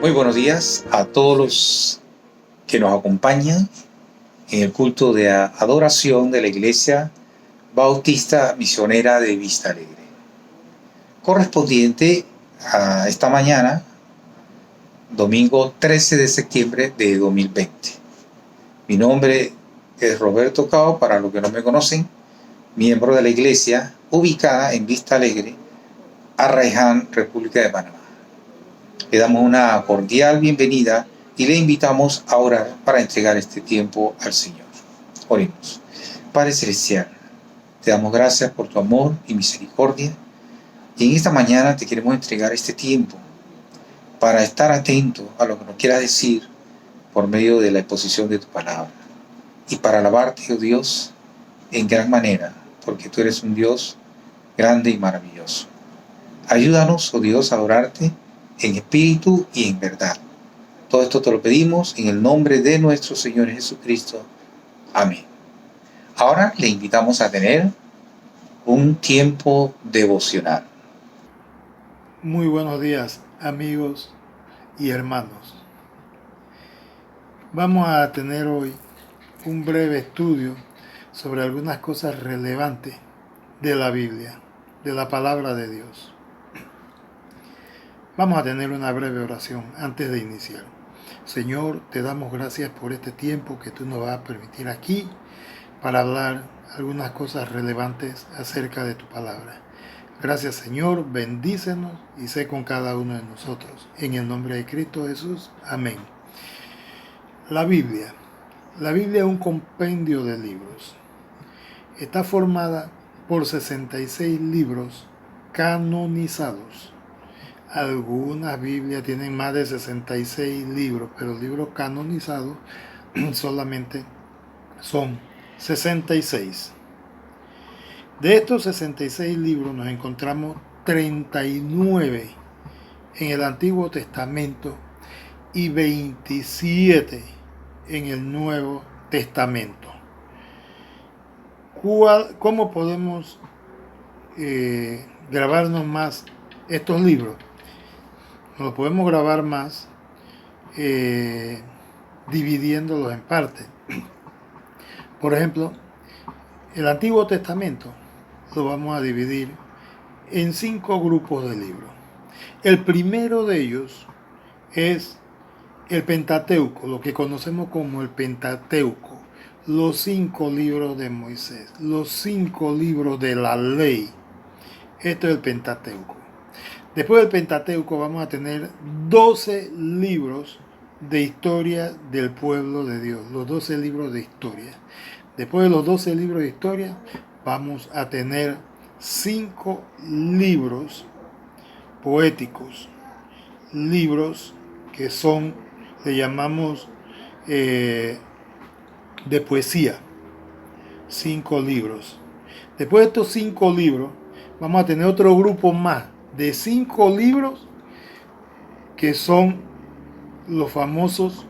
Muy buenos días a todos los que nos acompañan en el culto de adoración de la Iglesia Bautista Misionera de Vista Alegre, correspondiente a esta mañana, domingo 13 de septiembre de 2020. Mi nombre es Roberto Cao, para los que no me conocen, miembro de la Iglesia ubicada en Vista Alegre, Arraiján, República de Panamá. Le damos una cordial bienvenida y le invitamos a orar para entregar este tiempo al Señor. Oremos. Padre Celestial, te damos gracias por tu amor y misericordia, y en esta mañana te queremos entregar este tiempo para estar atento a lo que nos quieras decir por medio de la exposición de tu palabra, y para alabarte, oh Dios, en gran manera, porque tú eres un Dios grande y maravilloso. Ayúdanos, oh Dios, a adorarte en espíritu y en verdad. Todo esto te lo pedimos en el nombre de nuestro Señor Jesucristo. Amén. Ahora le invitamos a tener un tiempo devocional. Muy buenos días, amigos y hermanos. Vamos a tener hoy un breve estudio sobre algunas cosas relevantes de la Biblia, de la palabra de Dios. Vamos a tener una breve oración antes de iniciar. Señor, te damos gracias por este tiempo que tú nos vas a permitir aquí para hablar algunas cosas relevantes acerca de tu palabra. Gracias, Señor, bendícenos y sé con cada uno de nosotros. En el nombre de Cristo Jesús, amén. La Biblia es un compendio de libros. Está formada por 66 libros canonizados. Algunas Biblias tienen más de 66 libros, pero libros canonizados solamente son 66. De estos 66 libros nos encontramos 39 en el Antiguo Testamento y 27 en el Nuevo Testamento. ¿Cómo podemos grabarnos más estos libros? Nos podemos grabar más dividiéndolos en partes. Por ejemplo, el Antiguo Testamento lo vamos a dividir en 5 grupos de libros. El primero de ellos es el Pentateuco, lo que conocemos como el Pentateuco, los 5 libros de Moisés, los 5 libros de la ley. Esto es el Pentateuco. Después del Pentateuco vamos a tener 12 libros de historia del pueblo de Dios, los 12 libros de historia. Después de los 12 libros de historia vamos a tener 5 libros poéticos, libros que son, le llamamos de poesía, 5 libros. Después de estos 5 libros vamos a tener otro grupo más de 5 libros que son los famosos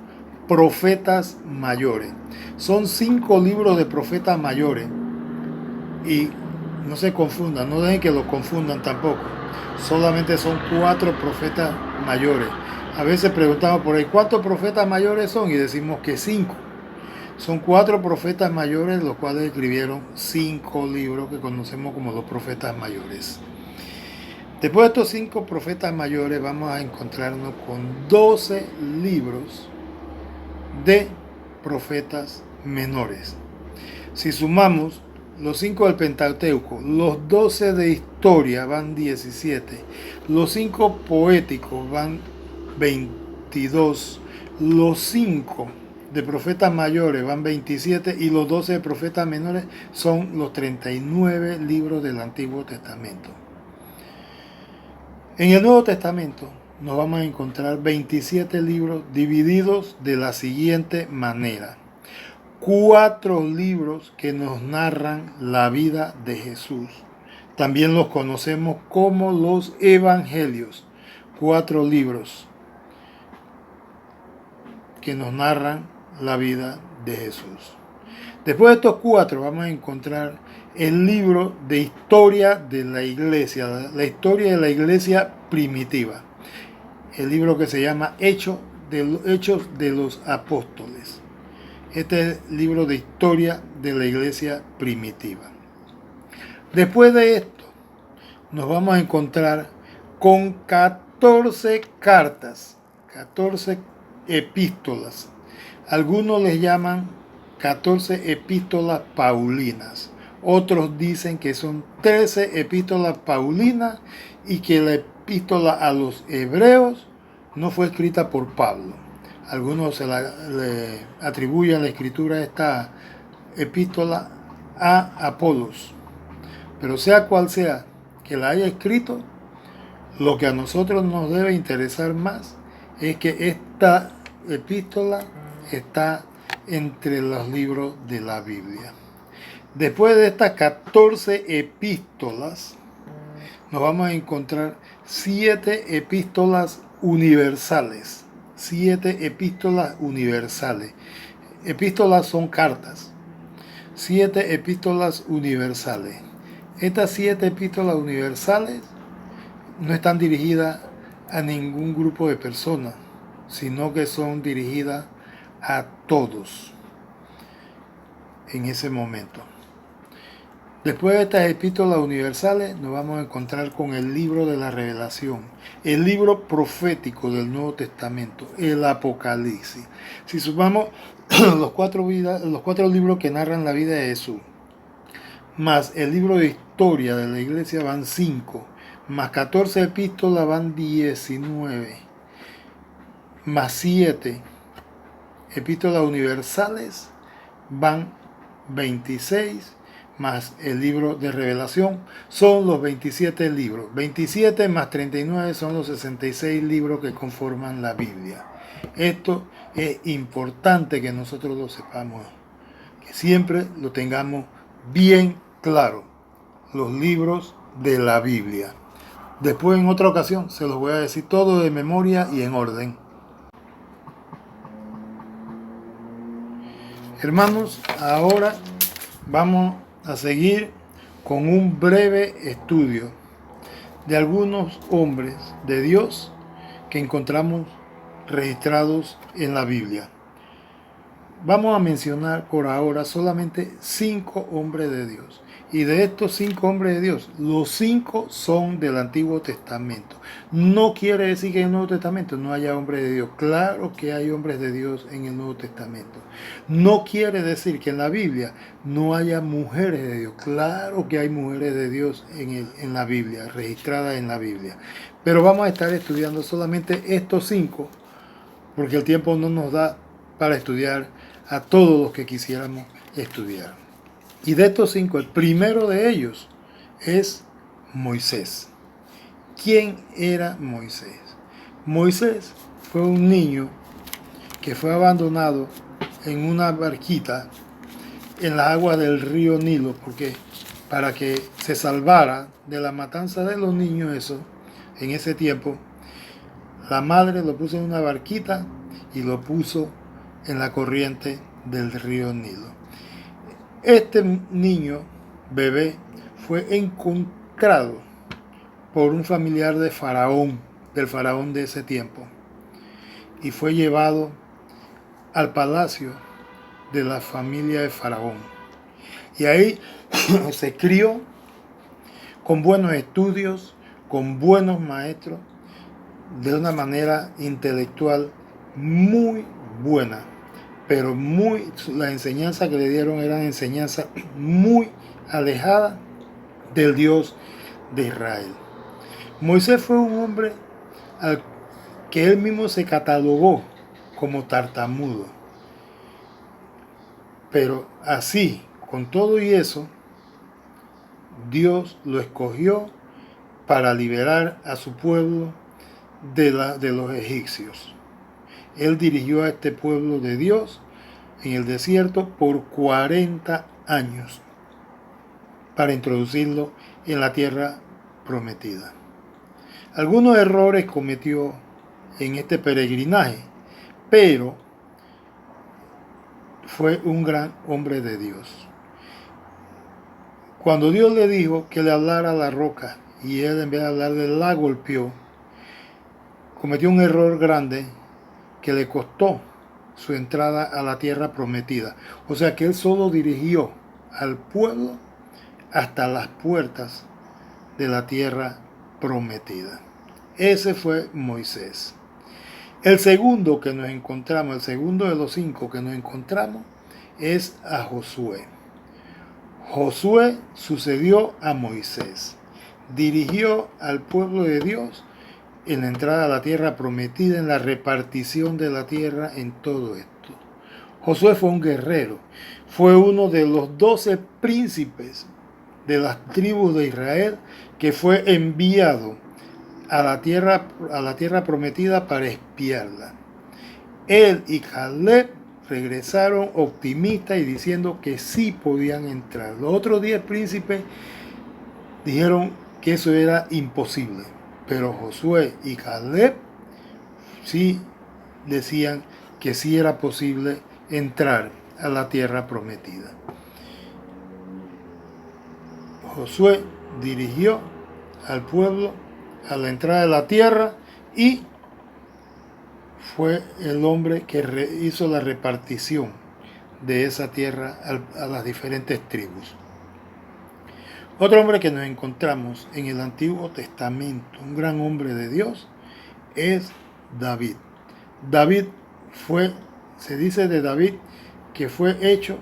profetas mayores. Son 5 libros de profetas mayores, y no se confundan, no dejen que los confundan tampoco. Solamente son 4 profetas mayores. A veces preguntamos por ahí, ¿cuántos profetas mayores son? Y decimos que 5. Son 4 profetas mayores, los cuales escribieron 5 libros que conocemos como los profetas mayores. Después de estos 5 profetas mayores vamos a encontrarnos con 12 libros de profetas menores. Si sumamos los 5 del Pentateuco, los 12 de historia van 17, los 5 poéticos van 22, los 5 de profetas mayores van 27 y los 12 de profetas menores son los 39 libros del Antiguo Testamento. En el Nuevo Testamento nos vamos a encontrar 27 libros divididos de la siguiente manera. 4 libros que nos narran la vida de Jesús. También los conocemos como los Evangelios. 4 libros que nos narran la vida de Jesús. Después de estos 4 vamos a encontrar el libro de historia de la iglesia, la historia de la iglesia primitiva. el libro que se llama Hechos de los Apóstoles. Este es el libro de historia de la iglesia primitiva. Después de esto, nos vamos a encontrar con 14 cartas, 14 epístolas. Algunos les llaman 14 epístolas paulinas. Otros dicen que son 13 epístolas paulinas y que la epístola a los hebreos no fue escrita por Pablo. Algunos le atribuyen la escritura de esta epístola a Apolos. Pero sea cual sea que la haya escrito, lo que a nosotros nos debe interesar más es que esta epístola está entre los libros de la Biblia. Después de estas 14 epístolas, nos vamos a encontrar 7 epístolas universales. 7 epístolas universales. Epístolas son cartas. 7 epístolas universales. Estas 7 epístolas universales no están dirigidas a ningún grupo de personas, sino que son dirigidas a todos en ese momento. Después de estas epístolas universales nos vamos a encontrar con el libro de la Revelación, el libro profético del Nuevo Testamento, el Apocalipsis. Si sumamos los cuatro libros que narran la vida de Jesús, más el libro de historia de la iglesia van 5, más 14 epístolas van 19, más 7 epístolas universales van 26, más el libro de Revelación son los 27 libros. 27 más 39 son los 66 libros que conforman la Biblia. Esto es importante que nosotros lo sepamos, que siempre lo tengamos bien claro, los libros de la Biblia. Después en otra ocasión se los voy a decir todo de memoria y en orden. Hermanos, ahora vamos a seguir con un breve estudio de algunos hombres de Dios que encontramos registrados en la Biblia. Vamos a mencionar por ahora solamente 5 hombres de Dios. Y de estos 5 hombres de Dios, los 5 son del Antiguo Testamento. No quiere decir que en el Nuevo Testamento no haya hombres de Dios. Claro que hay hombres de Dios en el Nuevo Testamento. No quiere decir que en la Biblia no haya mujeres de Dios. Claro que hay mujeres de Dios en la Biblia, registradas en la Biblia. Pero vamos a estar estudiando solamente estos 5, porque el tiempo no nos da para estudiar a todos los que quisiéramos estudiar. Y de estos 5, el primero de ellos es Moisés. ¿Quién era Moisés? Moisés fue un niño que fue abandonado en una barquita en las aguas del río Nilo, porque para que se salvara de la matanza de los niños, en ese tiempo, la madre lo puso en una barquita y lo puso en la corriente del río Nilo. Este niño, bebé, fue encontrado por un familiar de Faraón, del Faraón de ese tiempo, y fue llevado al palacio de la familia de Faraón. Y ahí se crió con buenos estudios, con buenos maestros, de una manera intelectual muy buena. Pero la enseñanza que le dieron era enseñanza muy alejada del Dios de Israel. Moisés fue un hombre al que él mismo se catalogó como tartamudo. Pero así, con todo y eso, Dios lo escogió para liberar a su pueblo de los egipcios. Él dirigió a este pueblo de Dios en el desierto por 40 años para introducirlo en la tierra prometida. Algunos errores cometió en este peregrinaje, pero fue un gran hombre de Dios. Cuando Dios le dijo que le hablara a la roca y él en vez de hablar la golpeó, cometió un error grande que le costó su entrada a la tierra prometida. O sea que él solo dirigió al pueblo hasta las puertas de la tierra prometida. Ese fue Moisés. El segundo que nos encontramos, el segundo de los 5 que nos encontramos, es a Josué. Josué sucedió a Moisés. Dirigió al pueblo de Dios en la entrada a la tierra prometida, en la repartición de la tierra, en todo esto. Josué fue un guerrero, fue uno de los 12 príncipes de las tribus de Israel que fue enviado a la tierra prometida para espiarla. Él y Caleb regresaron optimistas y diciendo que sí podían entrar. Los otros 10 príncipes dijeron que eso era imposible, pero Josué y Caleb sí decían que sí era posible entrar a la tierra prometida. Josué dirigió al pueblo a la entrada de la tierra y fue el hombre que hizo la repartición de esa tierra a las diferentes tribus. Otro hombre que nos encontramos en el Antiguo Testamento, un gran hombre de Dios, es David. David se dice de David que fue hecho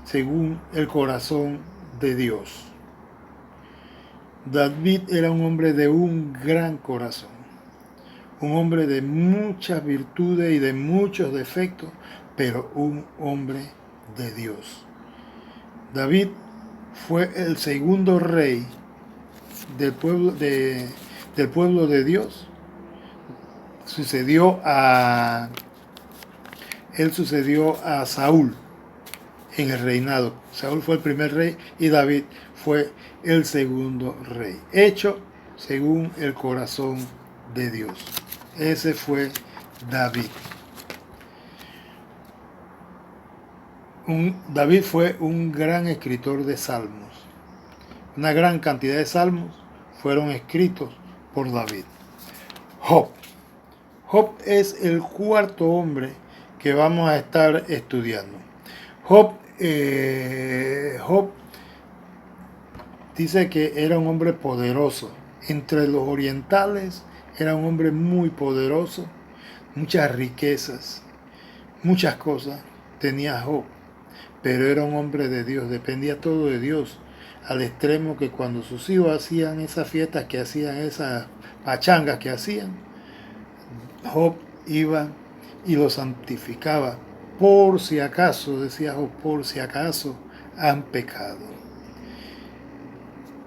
según el corazón de Dios. David era un hombre de un gran corazón, un hombre de muchas virtudes y de muchos defectos, pero un hombre de Dios. David fue el segundo rey del pueblo de Dios. Él sucedió a Saúl en el reinado. Saúl fue el primer rey y David fue el segundo rey, hecho según el corazón de Dios. Ese fue David. David fue un gran escritor de salmos. Una gran cantidad de salmos fueron escritos por David. Job. Job es el cuarto hombre que vamos a estar estudiando. Job dice que era un hombre poderoso. Entre los orientales era un hombre muy poderoso, muchas riquezas, muchas cosas tenía Job, pero era un hombre de Dios, dependía todo de Dios, al extremo que cuando sus hijos hacían esas fiestas que hacían, esas pachangas que hacían, Job iba y lo santificaba, por si acaso, decía Job, por si acaso han pecado.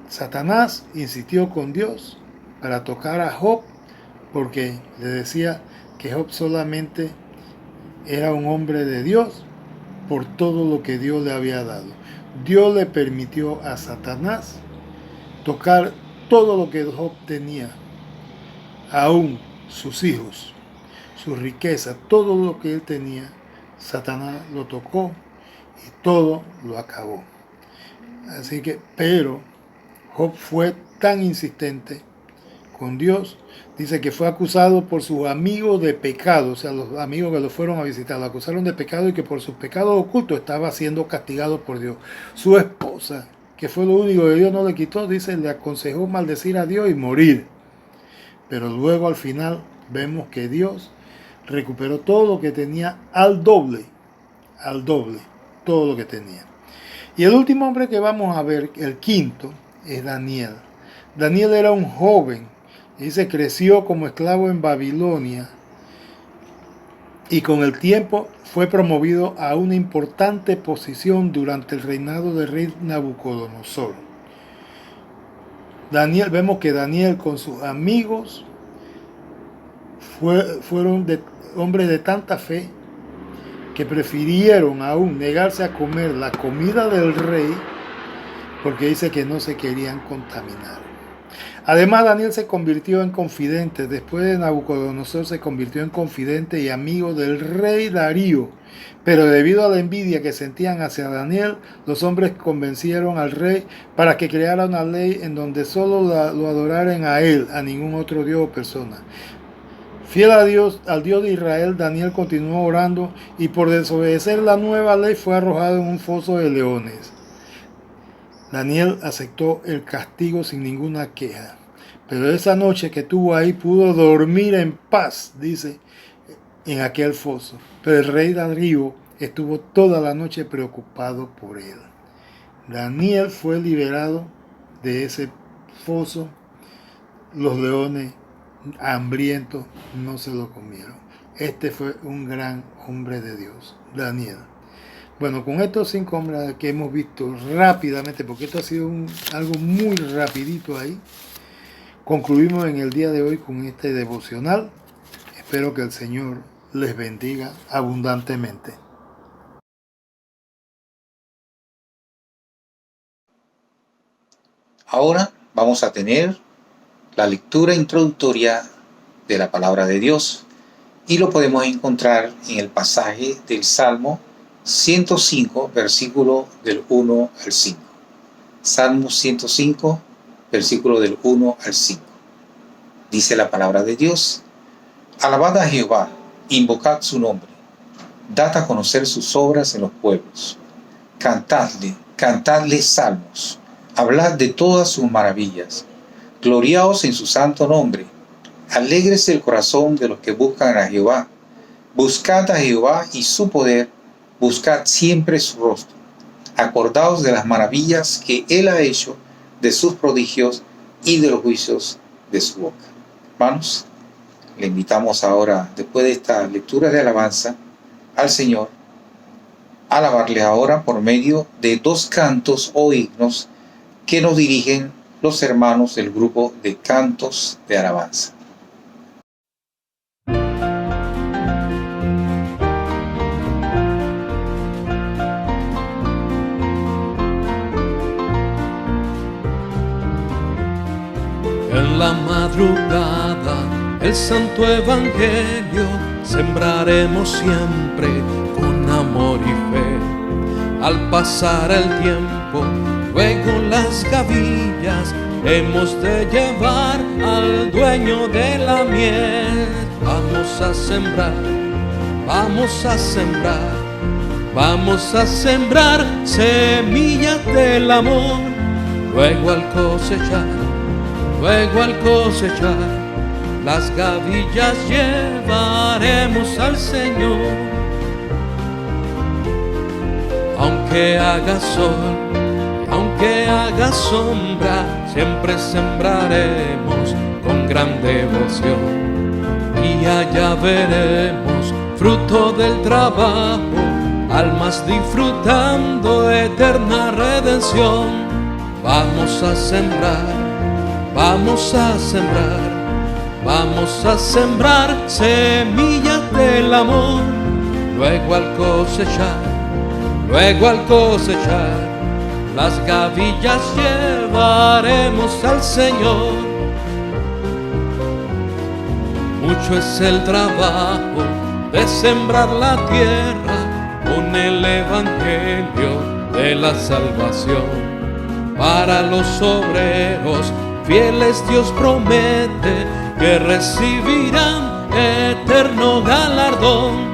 Satanás insistió con Dios para tocar a Job porque le decía que Job solamente era un hombre de Dios por todo lo que Dios le había dado. Dios le permitió a Satanás tocar todo lo que Job tenía, aún sus hijos, su riqueza, todo lo que él tenía, Satanás lo tocó y todo lo acabó. Así que, pero Job fue tan insistente con Dios, dice que fue acusado por sus amigos de pecado, o sea, los amigos que lo fueron a visitar, lo acusaron de pecado y que por sus pecados ocultos estaba siendo castigado por Dios. Su esposa, que fue lo único que Dios no le quitó, dice, le aconsejó maldecir a Dios y morir. Pero luego al final vemos que Dios recuperó todo lo que tenía al doble, todo lo que tenía. Y el último hombre que vamos a ver, el quinto, es Daniel. Daniel era un joven, dice, creció como esclavo en Babilonia y con el tiempo fue promovido a una importante posición durante el reinado del rey Nabucodonosor. Vemos que Daniel con sus amigos fueron hombres de tanta fe que prefirieron aún negarse a comer la comida del rey porque dice que no se querían contaminar. Además, Daniel se convirtió en confidente. Después de Nabucodonosor se convirtió en confidente y amigo del rey Darío. Pero debido a la envidia que sentían hacia Daniel, los hombres convencieron al rey para que creara una ley en donde solo lo adoraran a él, a ningún otro dios o persona. Fiel a Dios, al Dios de Israel, Daniel continuó orando y por desobedecer la nueva ley fue arrojado en un foso de leones. Daniel aceptó el castigo sin ninguna queja. Pero esa noche que estuvo ahí pudo dormir en paz, dice, en aquel foso. Pero el rey Darío estuvo toda la noche preocupado por él. Daniel fue liberado de ese foso. Los leones hambrientos no se lo comieron. Este fue un gran hombre de Dios, Daniel. Bueno, con estos 5 hombres que hemos visto rápidamente, porque esto ha sido algo muy rapidito ahí, concluimos en el día de hoy con este devocional. Espero que el Señor les bendiga abundantemente. Ahora vamos a tener la lectura introductoria de la palabra de Dios y lo podemos encontrar en el pasaje del Salmo 105, versículo del 1 al 5. Salmo 105, versículo del 1 al 5. Dice la palabra de Dios: Alabad a Jehová, invocad su nombre, dad a conocer sus obras en los pueblos. Cantadle salmos, hablad de todas sus maravillas. Gloriaos en su santo nombre. Alégrese el corazón de los que buscan a Jehová. Buscad a Jehová y su poder, buscad siempre su rostro. Acordaos de las maravillas que él ha hecho, de sus prodigios y de los juicios de su boca. Hermanos, le invitamos ahora, después de esta lectura de alabanza al Señor, a alabarle ahora por medio de 2 cantos o himnos que nos dirigen los hermanos del grupo de cantos de alabanza. En la madrugada, el santo evangelio sembraremos siempre con amor y fe. Al pasar el tiempo, luego las gavillas hemos de llevar al dueño de la miel. Vamos a sembrar, vamos a sembrar, vamos a sembrar semillas del amor. Luego al cosechar, las gavillas llevaremos al Señor. Aunque haga sol, aunque haga sombra, siempre sembraremos con gran devoción. Y allá veremos fruto del trabajo, almas disfrutando eterna redención. Vamos a sembrar, vamos a sembrar, vamos a sembrar semillas del amor. Luego al cosechar, las gavillas llevaremos al Señor. Mucho es el trabajo de sembrar la tierra con el evangelio de la salvación. Para los obreros fieles Dios promete que recibirán eterno galardón.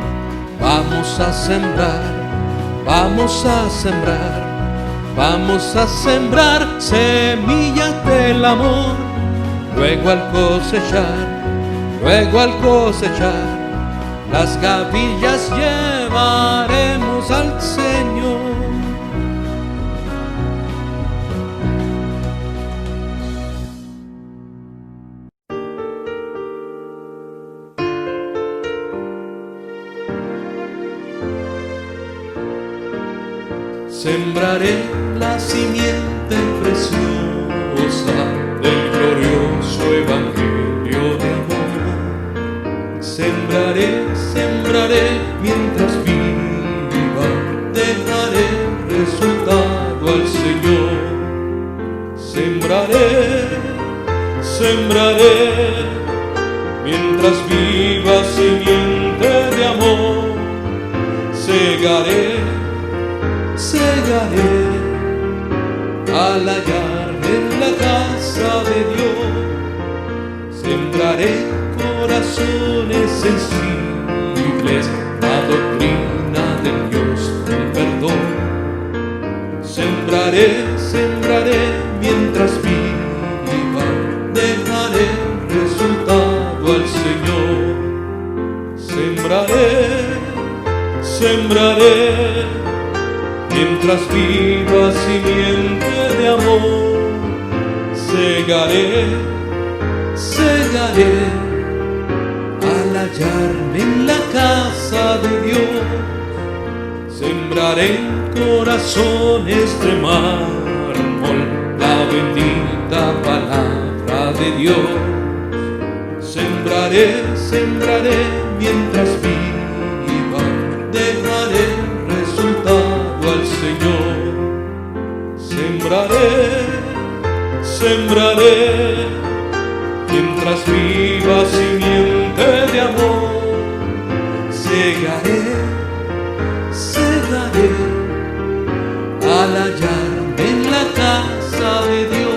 Vamos a sembrar, vamos a sembrar, vamos a sembrar semillas del amor. Luego al cosechar, las gavillas llevaremos al Señor. Sembraré la simiente preciosa del glorioso evangelio de amor. Sembraré mientras viva, dejaré resultado al Señor. Sembraré sembraré, mientras viva simiente de amor, segaré, segaré, al hallarme en la casa de Dios, sembraré corazones sensibles, la doctrina del Dios del perdón. Sembraré, sembraré, mientras viva, dejaré resultado al Señor. Sembraré, sembraré, mientras viva simiente de amor. Segaré, segaré, al hallarme en la casa de Dios. Sembraré en corazones de mármol la bendita palabra de Dios. Sembraré, sembraré, mientras viva, dejaré resultado al Señor. Sembraré, sembraré, mientras viva simiente de amor. Segaré, segaré, al hallarme en la casa de Dios.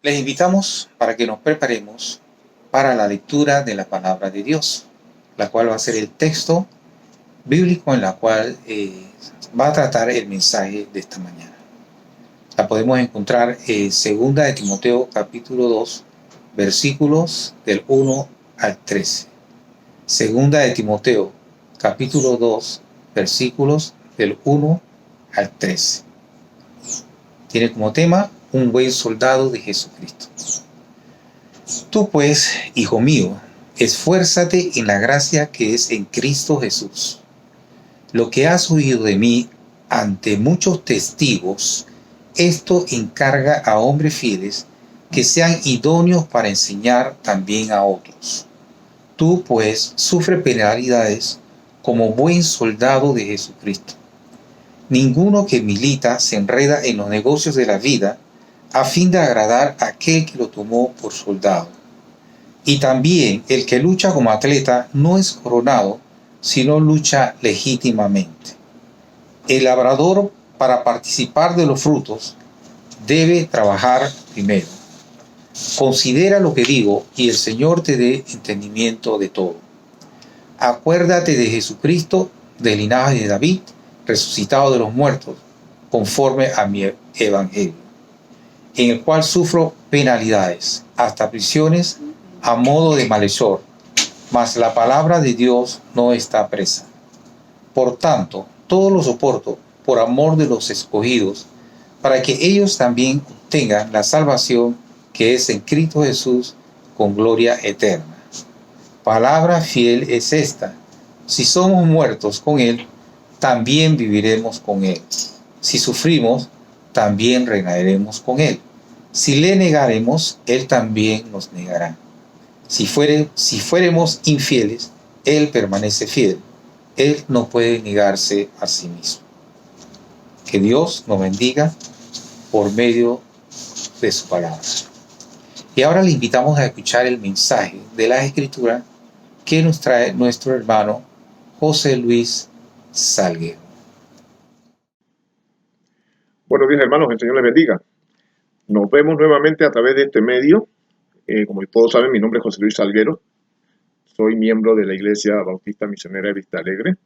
Les invitamos para que nos preparemos para la lectura de la palabra de Dios, la cual va a ser el texto bíblico en la cual va a tratar el mensaje de esta mañana. La podemos encontrar en 2 de Timoteo capítulo 2, versículos del 1 al 13. 2 de Timoteo capítulo 2, versículos del 1 al 13. Tiene como tema un buen soldado de Jesucristo. Tú pues, hijo mío, esfuérzate en la gracia que es en Cristo Jesús. Lo que has oído de mí ante muchos testigos, esto encarga a hombres fieles que sean idóneos para enseñar también a otros. Tú, pues, sufre penalidades como buen soldado de Jesucristo. Ninguno que milita se enreda en los negocios de la vida a fin de agradar a aquel que lo tomó por soldado. Y también el que lucha como atleta no es coronado, sino lucha legítimamente. El labrador, para participar de los frutos, debe trabajar primero. Considera lo que digo y el Señor te dé entendimiento de todo. Acuérdate de Jesucristo, del linaje de David, resucitado de los muertos, conforme a mi evangelio, en el cual sufro penalidades, hasta prisiones, a modo de malhechor, mas la palabra de Dios no está presa. Por tanto, todo lo soporto por amor de los escogidos, para que ellos también obtengan la salvación que es en Cristo Jesús con gloria eterna. Palabra fiel es esta: si somos muertos con Él, también viviremos con Él. Si sufrimos, también reinaremos con Él. Si le negaremos, Él también nos negará. Si fuéremos infieles, Él permanece fiel. Él no puede negarse a sí mismo. Que Dios nos bendiga por medio de su palabra. Y ahora le invitamos a escuchar el mensaje de la Escritura que nos trae nuestro hermano José Luis Salguero. Buenos días, hermanos, el Señor les bendiga. Nos vemos nuevamente a través de este medio. Como todos saben, mi nombre es José Luis Salguero. Soy miembro de la Iglesia Bautista Misionera de Vista Alegre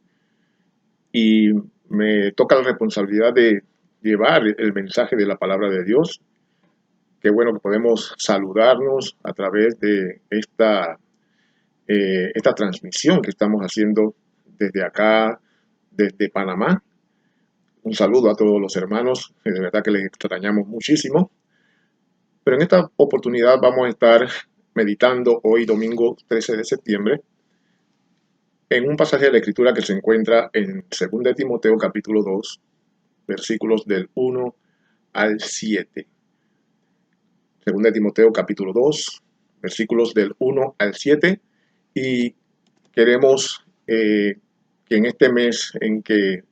y me toca la responsabilidad de llevar el mensaje de la palabra de Dios. Qué bueno que podemos saludarnos a través de esta transmisión que estamos haciendo desde acá, desde Panamá. Un saludo a todos los hermanos, que de verdad que les extrañamos muchísimo. Pero en esta oportunidad vamos a estar meditando hoy, domingo 13 de septiembre, en un pasaje de la Escritura que se encuentra en 2 de Timoteo capítulo 2, versículos del 1 al 7. 2 de Timoteo capítulo 2, versículos del 1 al 7, y queremos que en este mes en que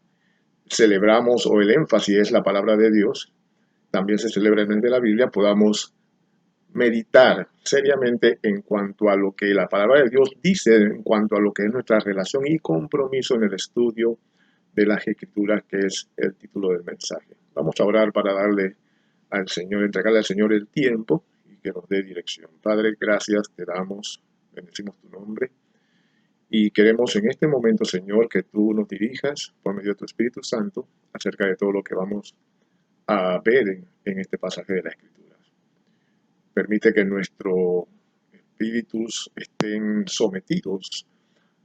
celebramos, o el énfasis es la palabra de Dios, también se celebra el mes de la Biblia, podamos meditar seriamente en cuanto a lo que la palabra de Dios dice, en cuanto a lo que es nuestra relación y compromiso en el estudio de las Escrituras, que es el título del mensaje. Vamos a orar para darle al Señor, entregarle al Señor el tiempo y que nos dé dirección. Padre, gracias te damos, bendecimos tu nombre y queremos en este momento, Señor, que tú nos dirijas por medio de tu Espíritu Santo acerca de todo lo que vamos a ver en este pasaje de la Escritura. Permite que nuestros espíritus estén sometidos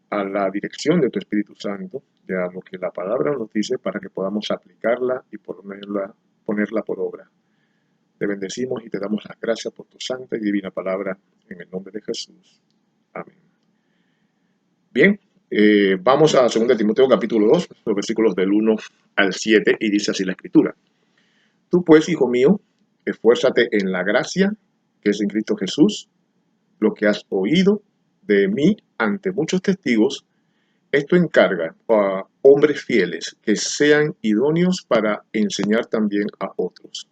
a la dirección de tu Espíritu Santo, de a lo que la palabra nos dice, para que podamos aplicarla y ponerla por obra. Te bendecimos y te damos las gracias por tu santa y divina palabra, en el nombre de Jesús. Amén. Bien, vamos a 2 Timoteo capítulo 2, los versículos del 1 al 7, y dice así la Escritura. Tú pues, hijo mío, esfuérzate en la gracia que es en Cristo Jesús. Lo que has oído de mí ante muchos testigos, esto encarga a hombres fieles que sean idóneos para enseñar también a otros.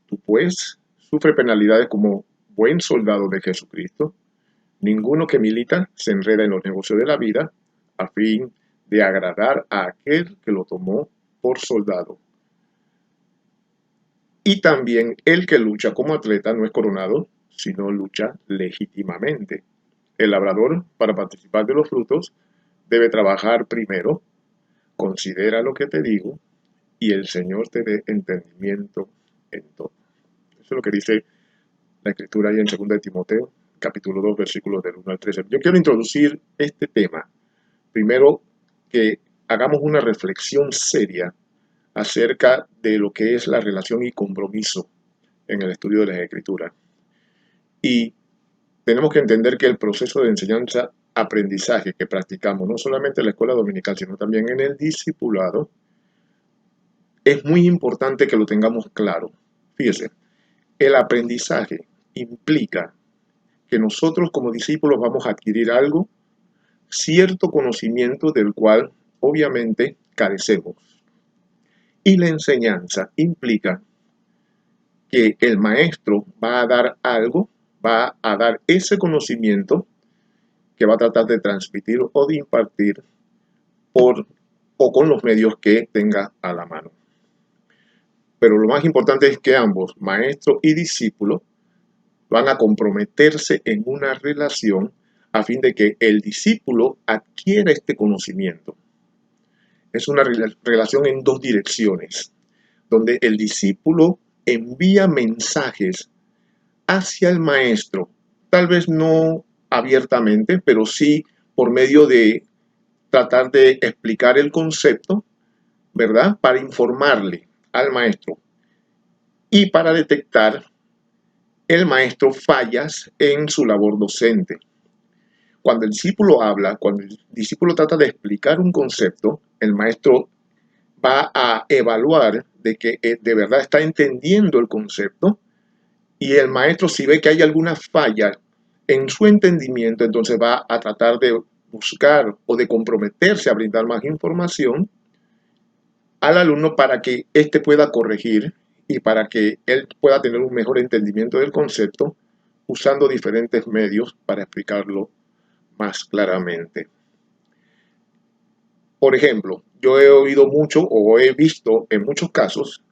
Tú pues sufre penalidades como buen soldado de Jesucristo. Ninguno que milita se enreda en los negocios de la vida a fin de agradar a aquel que lo tomó por soldado. Y también el que lucha como atleta no es coronado, sino lucha legítimamente. El labrador, para participar de los frutos, debe trabajar primero. Considera lo que te digo, y el Señor te dé entendimiento en todo. Eso es lo que dice la Escritura ahí en 2 Timoteo, capítulo 2, versículos del 1 al 13. Yo quiero introducir este tema. Primero, que hagamos una reflexión seria acerca de lo que es la relación y compromiso en el estudio de las Escrituras. Y tenemos que entender que el proceso de enseñanza-aprendizaje que practicamos, no solamente en la escuela dominical, sino también en el discipulado, es muy importante que lo tengamos claro. Fíjese, el aprendizaje implica que nosotros como discípulos vamos a adquirir algo, cierto conocimiento del cual obviamente carecemos. Y la enseñanza implica que el maestro va a dar algo, va a dar ese conocimiento que va a tratar de transmitir o de impartir o con los medios que tenga a la mano. Pero lo más importante es que ambos, maestro y discípulo, van a comprometerse en una relación a fin de que el discípulo adquiera este conocimiento. Es una relación en dos direcciones, donde el discípulo envía mensajes hacia el maestro, tal vez no abiertamente, pero sí por medio de tratar de explicar el concepto, ¿verdad? Para informarle al maestro y para detectar el maestro fallas en su labor docente. Cuando el discípulo habla, cuando el discípulo trata de explicar un concepto, el maestro va a evaluar de que de verdad está entendiendo el concepto, y el maestro, si ve que hay alguna falla en su entendimiento, entonces va a tratar de buscar o de comprometerse a brindar más información al alumno para que éste pueda corregir y para que él pueda tener un mejor entendimiento del concepto, usando diferentes medios para explicarlo más claramente. Por ejemplo, yo he oído mucho o he visto en muchos casos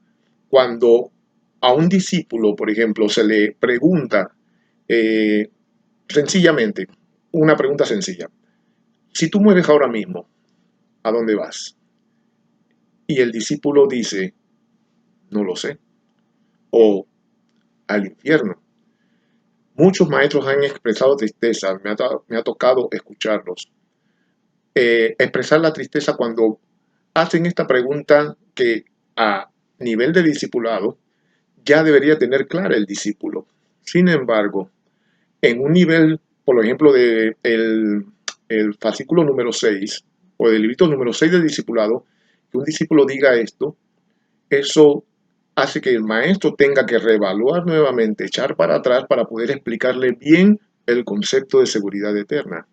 cuando a un discípulo, por ejemplo, se le pregunta sencillamente, una pregunta sencilla. Si tú mueres ahora mismo, ¿a dónde vas? Y el discípulo dice, no lo sé. O al infierno. Muchos maestros han expresado tristeza, me ha tocado escucharlos. Expresar la tristeza cuando hacen esta pregunta que a nivel de discipulado ya debería tener clara el discípulo. Sin embargo, en un nivel, por ejemplo, de el fascículo número 6 o del librito número 6 del discipulado, que un discípulo diga esto, eso hace que el maestro tenga que reevaluar nuevamente, echar para atrás para poder explicarle bien el concepto de seguridad eterna.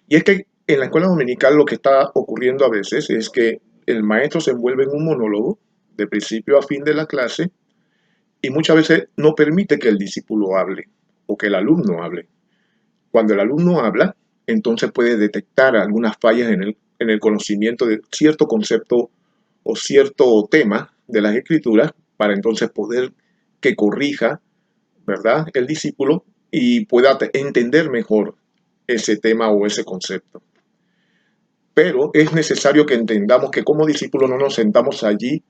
Y es que en la escuela dominical lo que está ocurriendo a veces es que el maestro se envuelve en un monólogo de principio a fin de la clase y muchas veces no permite que el discípulo hable o que el alumno hable. Cuando el alumno habla, entonces puede detectar algunas fallas en el conocimiento de cierto concepto o cierto tema de las escrituras para entonces poder que corrija, ¿verdad?, el discípulo y pueda entender mejor ese tema o ese concepto. Pero es necesario que entendamos que como discípulos no nos sentamos allí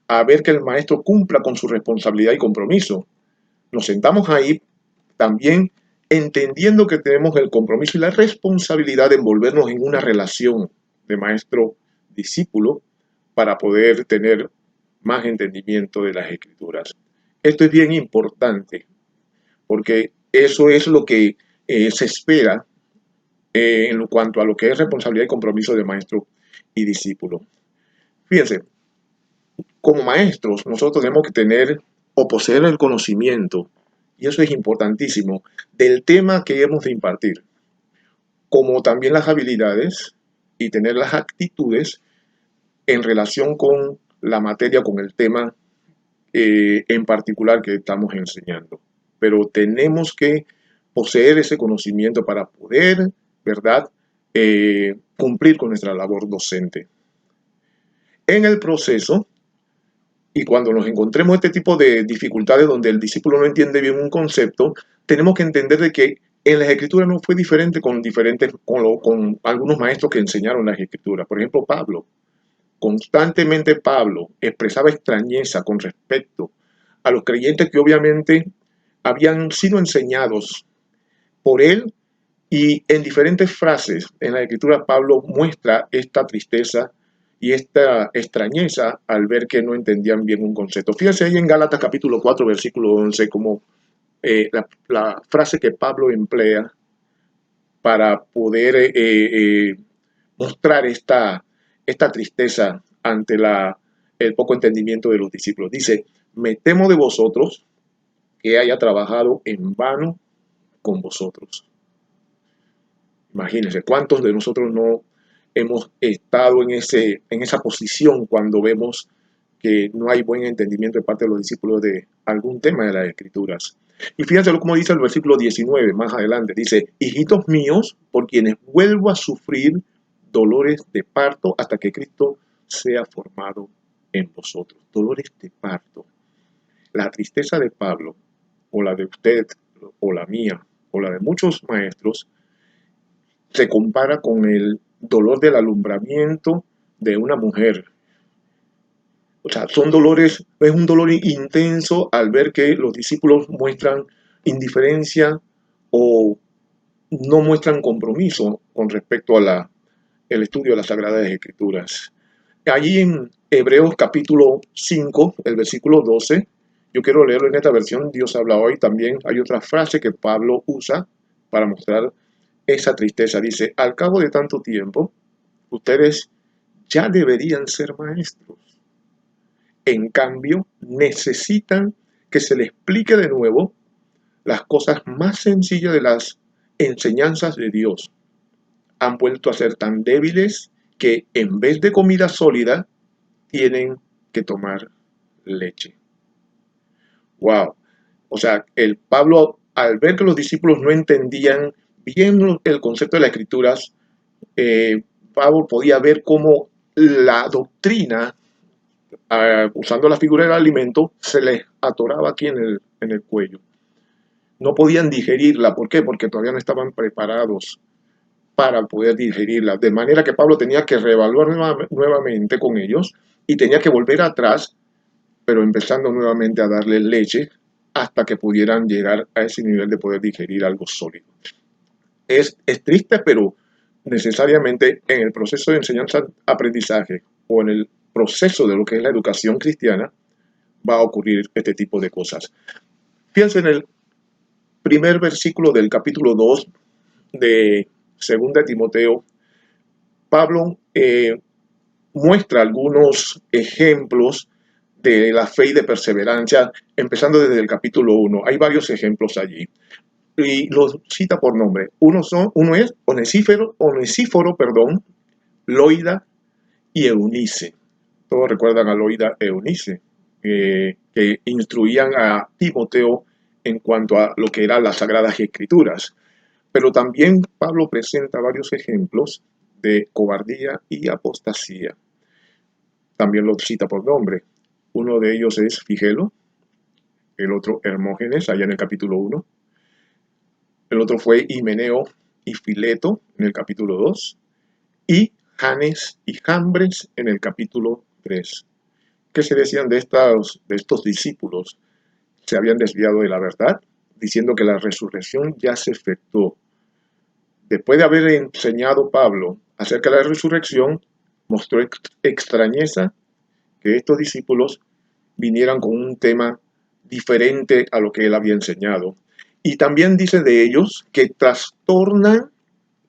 a ver que el maestro cumpla con su responsabilidad y compromiso. Nos sentamos ahí también entendiendo que tenemos el compromiso y la responsabilidad de envolvernos en una relación de maestro-discípulo para poder tener más entendimiento de las escrituras. Esto es bien importante porque eso es lo que se espera en cuanto a lo que es responsabilidad y compromiso de maestro y discípulo. Fíjense, como maestros nosotros tenemos que tener o poseer el conocimiento, y eso es importantísimo, del tema que hemos de impartir, como también las habilidades y tener las actitudes en relación con la materia, con el tema en particular que estamos enseñando. Pero tenemos que poseer ese conocimiento para poder, ¿verdad?, cumplir con nuestra labor docente. En el proceso, y cuando nos encontremos este tipo de dificultades donde el discípulo no entiende bien un concepto, tenemos que entender de que en las escrituras no fue diferente con algunos maestros que enseñaron las escrituras. Por ejemplo, Pablo. Constantemente Pablo expresaba extrañeza con respecto a los creyentes que obviamente habían sido enseñados por él, y en diferentes frases en la escritura Pablo muestra esta tristeza y esta extrañeza al ver que no entendían bien un concepto. Fíjense ahí en Gálatas capítulo 4, versículo 11, como la frase que Pablo emplea para poder mostrar esta tristeza ante el poco entendimiento de los discípulos. Dice: me temo de vosotros que haya trabajado en vano con vosotros. Imagínense, ¿cuántos de nosotros no hemos estado en esa posición cuando vemos que no hay buen entendimiento de parte de los discípulos de algún tema de las escrituras? Y fíjense cómo dice el versículo 19, más adelante, dice: hijitos míos, por quienes vuelvo a sufrir dolores de parto hasta que Cristo sea formado en vosotros. Dolores de parto. La tristeza de Pablo, o la de usted, o la mía, o la de muchos maestros, se compara con el dolor del alumbramiento de una mujer. O sea, son dolores, es un dolor intenso al ver que los discípulos muestran indiferencia o no muestran compromiso con respecto a el estudio de las Sagradas Escrituras. Allí en Hebreos capítulo 5, el versículo 12, yo quiero leerlo en esta versión, Dios habla hoy. También hay otra frase que Pablo usa para mostrar esa tristeza. Dice: al cabo de tanto tiempo, ustedes ya deberían ser maestros. En cambio, necesitan que se les explique de nuevo las cosas más sencillas de las enseñanzas de Dios. Han vuelto a ser tan débiles que en vez de comida sólida, tienen que tomar leche. Wow. O sea, el Pablo, al ver que los discípulos no entendían bien el concepto de las escrituras, Pablo podía ver cómo la doctrina, usando la figura del alimento, se les atoraba aquí en el cuello. No podían digerirla. ¿Por qué? Porque todavía no estaban preparados para poder digerirla. De manera que Pablo tenía que reevaluar nuevamente con ellos y tenía que volver atrás, pero empezando nuevamente a darles leche hasta que pudieran llegar a ese nivel de poder digerir algo sólido. Es triste, pero necesariamente en el proceso de enseñanza-aprendizaje o en el proceso de lo que es la educación cristiana va a ocurrir este tipo de cosas. Fíjense en el primer versículo del capítulo 2 de 2 Timoteo. Pablo muestra algunos ejemplos de la fe y de perseverancia, empezando desde el capítulo 1. Hay varios ejemplos allí. y los cita por nombre. Uno es Onesíforo, Loida y Eunice. Todos recuerdan a Loida e Eunice, que instruían a Timoteo en cuanto a lo que eran las Sagradas Escrituras. Pero también Pablo presenta varios ejemplos de cobardía y apostasía. También los cita por nombre. Uno de ellos es Figelo, el otro Hermógenes, allá en el capítulo 1. El otro fue Himeneo y Fileto, en el capítulo 2. Y Janes y Jambres, en el capítulo 3. ¿Qué se decían de estos discípulos? Se habían desviado de la verdad, diciendo que la resurrección ya se efectuó. Después de haber enseñado Pablo acerca de la resurrección, mostró extrañeza que estos discípulos vinieran con un tema diferente a lo que él había enseñado. Y también dice de ellos que trastornan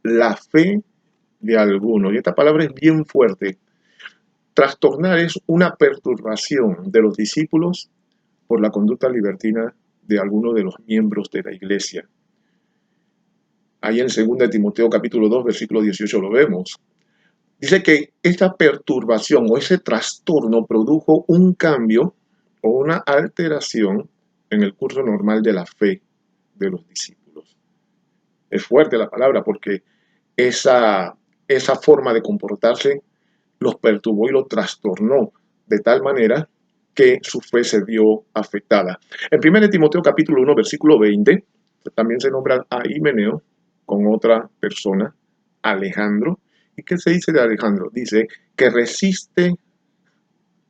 la fe de algunos. Y esta palabra es bien fuerte. Trastornar es una perturbación de los discípulos por la conducta libertina de algunos de los miembros de la iglesia. Ahí en 2 Timoteo capítulo 2, versículo 18 lo vemos. Dice que esta perturbación o ese trastorno produjo un cambio o una alteración en el curso normal de la fe de los discípulos. Es fuerte la palabra porque esa forma de comportarse los perturbó y los trastornó de tal manera que su fe se vio afectada. En 1 Timoteo capítulo 1, versículo 20, también se nombra a Himeneo con otra persona, Alejandro. ¿Y qué se dice de Alejandro? Dice que resiste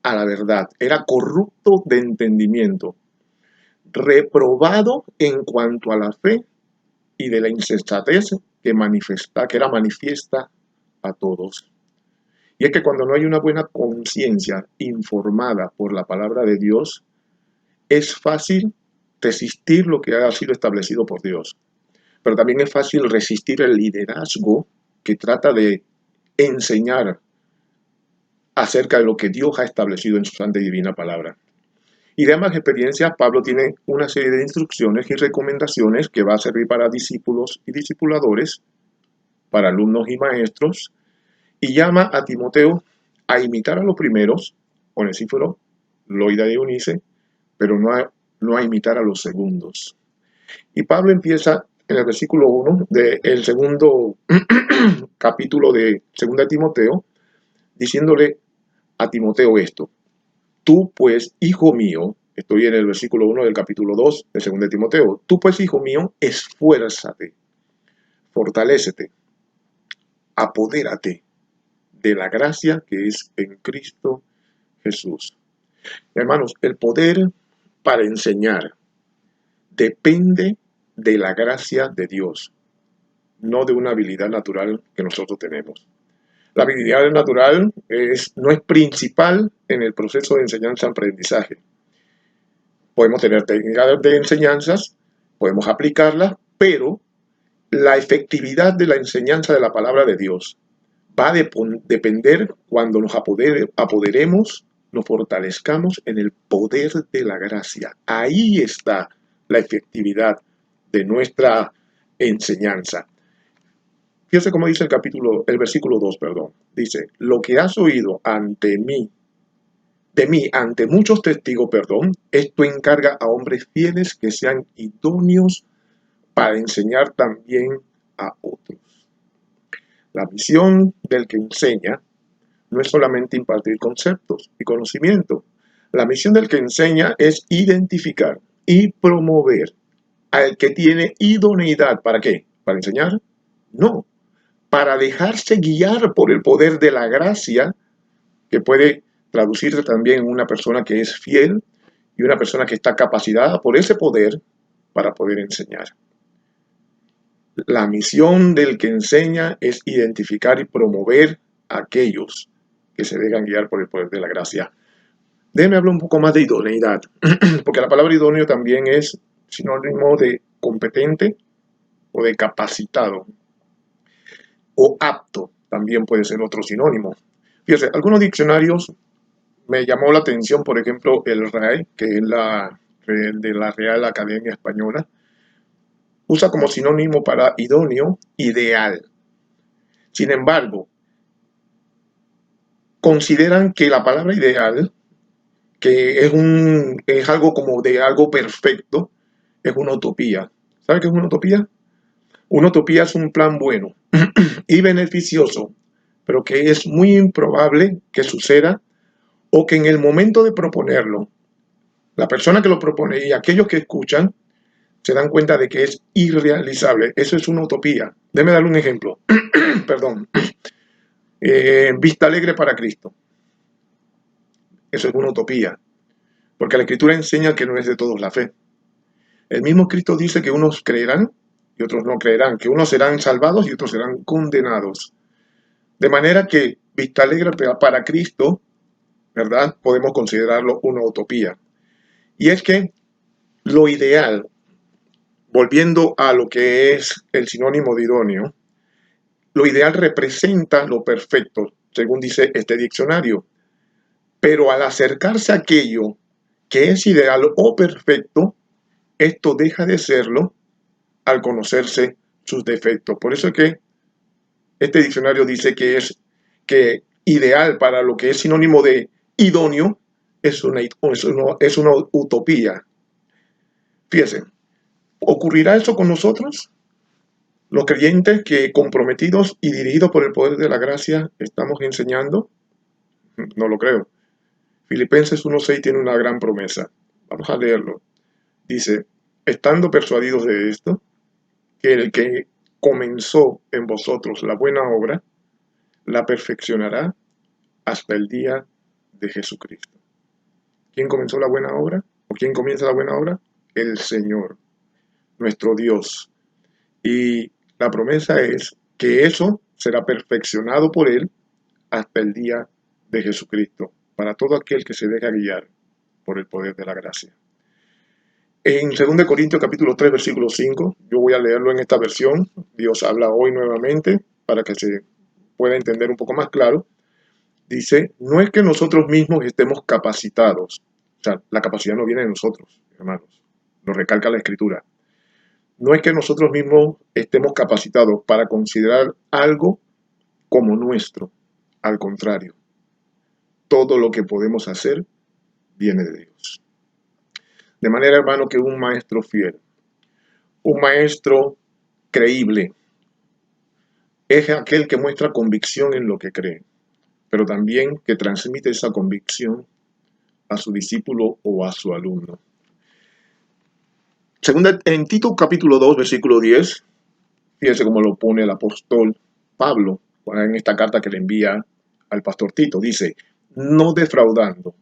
a la verdad, era corrupto de entendimiento, reprobado en cuanto a la fe y de la insensatez que era manifiesta a todos. Y es que cuando no hay una buena conciencia informada por la palabra de Dios, es fácil resistir lo que ha sido establecido por Dios. Pero también es fácil resistir el liderazgo que trata de enseñar acerca de lo que Dios ha establecido en su santa y divina palabra. Y de ambas experiencias, Pablo tiene una serie de instrucciones y recomendaciones que va a servir para discípulos y discipuladores, para alumnos y maestros, y llama a Timoteo a imitar a los primeros, Onesíforo, Loida y Eunice, pero no a imitar a los segundos. Y Pablo empieza en el versículo 1 del segundo capítulo de 2 Timoteo, diciéndole a Timoteo esto: tú pues, hijo mío, estoy en el versículo 1 del capítulo 2 de 2 Timoteo, tú pues, hijo mío, esfuérzate, fortalécete, apodérate de la gracia que es en Cristo Jesús. Hermanos, el poder para enseñar depende de la gracia de Dios, no de una habilidad natural que nosotros tenemos. La habilidad natural no es principal en el proceso de enseñanza-aprendizaje. Podemos tener técnicas de enseñanzas, podemos aplicarlas, pero la efectividad de la enseñanza de la palabra de Dios va a depender cuando nos apoderemos, nos fortalezcamos en el poder de la gracia. Ahí está la efectividad de nuestra enseñanza. Fíjese cómo dice el versículo 2, dice: lo que has oído de mí ante muchos testigos, esto encarga a hombres fieles que sean idóneos para enseñar también a otros. La misión del que enseña no es solamente impartir conceptos y conocimiento. La misión del que enseña es identificar y promover al que tiene idoneidad. ¿Para qué? ¿Para enseñar? No. Para dejarse guiar por el poder de la gracia, que puede traducirse también en una persona que es fiel y una persona que está capacitada por ese poder para poder enseñar. La misión del que enseña es identificar y promover a aquellos que se dejan guiar por el poder de la gracia. Déjeme hablar un poco más de idoneidad, porque la palabra idóneo también es sinónimo de competente o de capacitado, o apto también puede ser otro sinónimo. Fíjense, algunos diccionarios me llamó la atención, por ejemplo, el RAE, que es de la Real Academia Española, usa como sinónimo para idóneo, ideal. Sin embargo, consideran que la palabra ideal, que es algo como de algo perfecto, es una utopía. ¿Sabe qué es una utopía? Una utopía es un plan bueno y beneficioso, pero que es muy improbable que suceda o que en el momento de proponerlo, la persona que lo propone y aquellos que escuchan se dan cuenta de que es irrealizable. Eso es una utopía. Déjeme darle un ejemplo. Perdón. Vista alegre para Cristo. Eso es una utopía, porque la Escritura enseña que no es de todos la fe. El mismo Cristo dice que unos creerán y otros no creerán, que unos serán salvados y otros serán condenados. De manera que vista alegre para Cristo, ¿verdad? Podemos considerarlo una utopía. Y es que lo ideal, volviendo a lo que es el sinónimo de idóneo, lo ideal representa lo perfecto, según dice este diccionario. Pero al acercarse a aquello que es ideal o perfecto, esto deja de serlo al conocerse sus defectos. Por eso es que este diccionario dice que ideal para lo que es sinónimo de idóneo es una utopía. Fíjense, ¿ocurrirá eso con nosotros? Los creyentes que comprometidos y dirigidos por el poder de la gracia estamos enseñando, no lo creo. Filipenses 1:6 tiene una gran promesa. Vamos a leerlo. Dice, estando persuadidos de esto, que el que comenzó en vosotros la buena obra, la perfeccionará hasta el día de Jesucristo. ¿Quién comenzó la buena obra? ¿O quién comienza la buena obra? El Señor, nuestro Dios. Y la promesa es que eso será perfeccionado por Él hasta el día de Jesucristo, para todo aquel que se deja guiar por el poder de la gracia. En 2 Corintios capítulo 3, versículo 5, yo voy a leerlo en esta versión. Dios habla hoy nuevamente para que se pueda entender un poco más claro. Dice, no es que nosotros mismos estemos capacitados. O sea, la capacidad no viene de nosotros, hermanos. Lo recalca la Escritura. No es que nosotros mismos estemos capacitados para considerar algo como nuestro. Al contrario, todo lo que podemos hacer viene de Dios. De manera, hermano, que un maestro fiel, un maestro creíble, es aquel que muestra convicción en lo que cree, pero también que transmite esa convicción a su discípulo o a su alumno. En Tito capítulo 2, versículo 10, fíjese cómo lo pone el apóstol Pablo en esta carta que le envía al pastor Tito. Dice, no defraudando,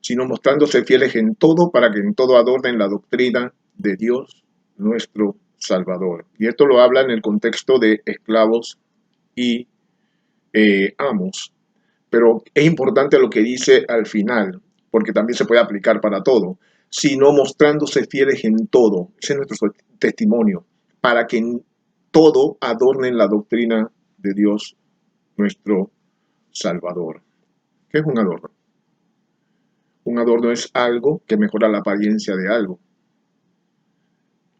sino mostrándose fieles en todo para que en todo adornen la doctrina de Dios nuestro Salvador. Y esto lo habla en el contexto de esclavos y amos. Pero es importante lo que dice al final, porque también se puede aplicar para todo. Sino mostrándose fieles en todo. Ese es nuestro testimonio. Para que en todo adornen la doctrina de Dios nuestro Salvador. ¿Qué es un adorno? Un adorno es algo que mejora la apariencia de algo.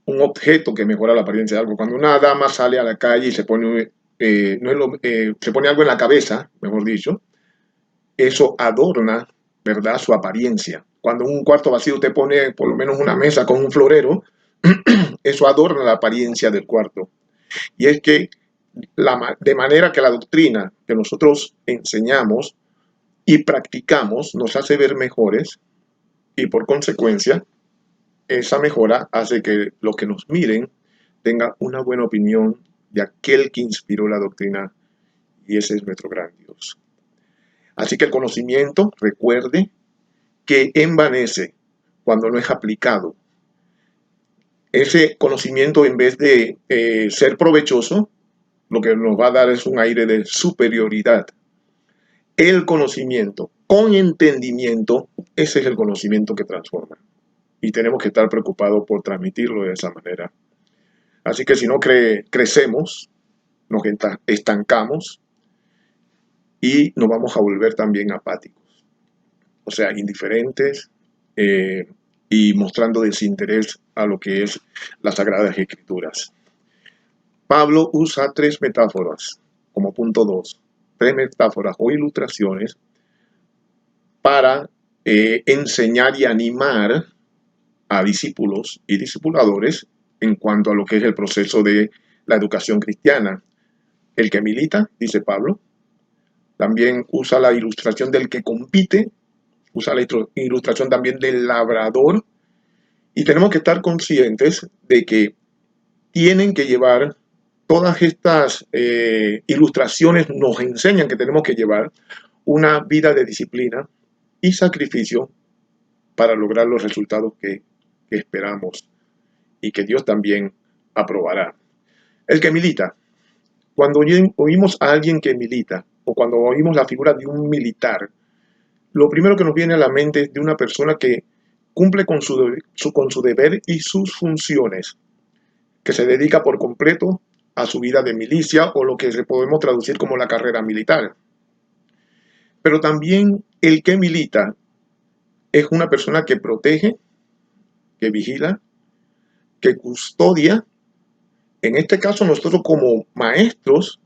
Un objeto que mejora la apariencia de algo. Cuando una dama sale a la calle y se pone, se pone algo en la cabeza, mejor dicho, eso adorna, ¿verdad?, su apariencia. Cuando en un cuarto vacío usted pone por lo menos una mesa con un florero, eso adorna la apariencia del cuarto. Y es que de manera que la doctrina que nosotros enseñamos y practicamos nos hace ver mejores y por consecuencia esa mejora hace que los que nos miren tengan una buena opinión de aquel que inspiró la doctrina y ese es nuestro gran Dios. Así que el conocimiento, recuerde, que envanece cuando no es aplicado. Ese conocimiento, en vez de ser provechoso, lo que nos va a dar es un aire de superioridad. El conocimiento con entendimiento, ese es el conocimiento que transforma. Y tenemos que estar preocupados por transmitirlo de esa manera. Así que si no crecemos, nos estancamos y nos vamos a volver también apáticos. O sea, indiferentes, y mostrando desinterés a lo que es las Sagradas Escrituras. Pablo usa tres metáforas como punto 2, tres metáforas o ilustraciones para enseñar y animar a discípulos y discipuladores en cuanto a lo que es el proceso de la educación cristiana. El que milita, dice Pablo, también usa la ilustración del que compite, usa la ilustración también del labrador, y tenemos que estar conscientes de que tienen que llevar todas estas ilustraciones, nos enseñan que tenemos que llevar una vida de disciplina y sacrificio para lograr los resultados que esperamos y que Dios también aprobará. El que milita. Cuando oímos a alguien que milita o cuando oímos la figura de un militar, lo primero que nos viene a la mente es de una persona que cumple con su deber y sus funciones, que se dedica por completo a su vida de milicia o lo que podemos traducir como la carrera militar. Pero también el que milita es una persona que protege, que vigila, que custodia. En este caso nosotros como maestros,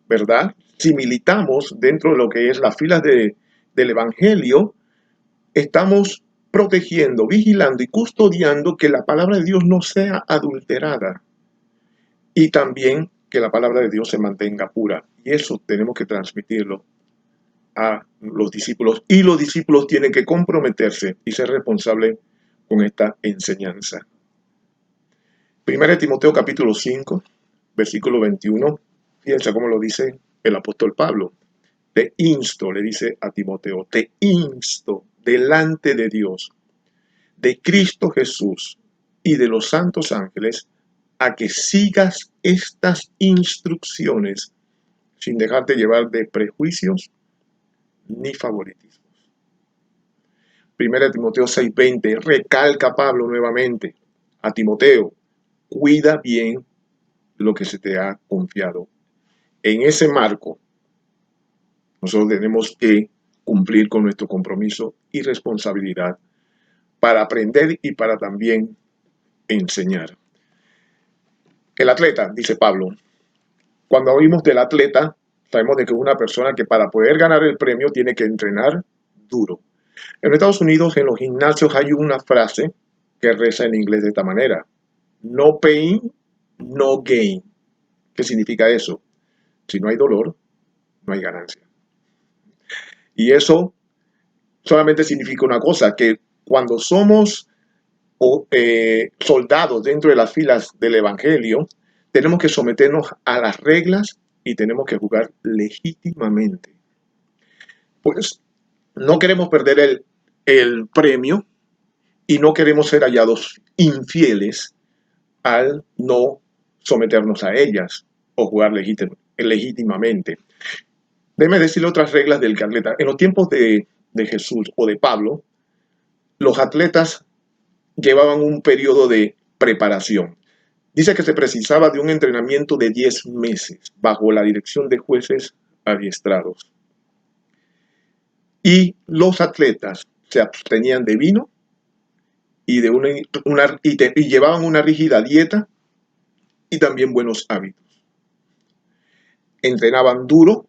¿verdad? Si militamos dentro de lo que es las filas del Evangelio, estamos protegiendo, vigilando y custodiando que la palabra de Dios no sea adulterada y también que la palabra de Dios se mantenga pura. Y eso tenemos que transmitirlo a los discípulos y los discípulos tienen que comprometerse y ser responsables con esta enseñanza. 1 Timoteo capítulo 5, versículo 21, fíjense cómo lo dice el apóstol Pablo. Te insto, le dice a Timoteo, te insto delante de Dios, de Cristo Jesús y de los santos ángeles, a que sigas estas instrucciones sin dejarte llevar de prejuicios ni favoritismos. 1 Timoteo 6:20, recalca Pablo nuevamente a Timoteo, cuida bien lo que se te ha confiado. En ese marco, nosotros tenemos que cumplir con nuestro compromiso y responsabilidad para aprender y para también enseñar. El atleta, dice Pablo, cuando oímos del atleta, sabemos de que es una persona que para poder ganar el premio tiene que entrenar duro. En Estados Unidos, en los gimnasios hay una frase que reza en inglés de esta manera: no pain, no gain. ¿Qué significa eso? Si no hay dolor, no hay ganancia. Y eso solamente significa una cosa, que cuando somos soldados dentro de las filas del Evangelio, tenemos que someternos a las reglas y tenemos que jugar legítimamente. Pues no queremos perder el premio y no queremos ser hallados infieles al no someternos a ellas o jugar legítimamente. Déjeme decirle otras reglas del atleta. En los tiempos de Jesús o de Pablo, los atletas llevaban un periodo de preparación. Dice que se precisaba de un entrenamiento de 10 meses bajo la dirección de jueces adiestrados. Y los atletas se abstenían de vino y llevaban una rígida dieta y también buenos hábitos. Entrenaban duro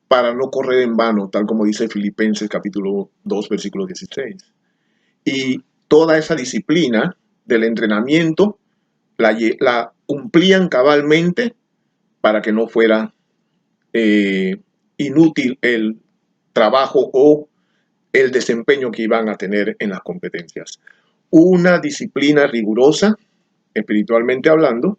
para no correr en vano, tal como dice Filipenses capítulo 2, versículo 16. Y toda esa disciplina del entrenamiento la cumplían cabalmente para que no fuera inútil el trabajo o el desempeño que iban a tener en las competencias. Una disciplina rigurosa, espiritualmente hablando,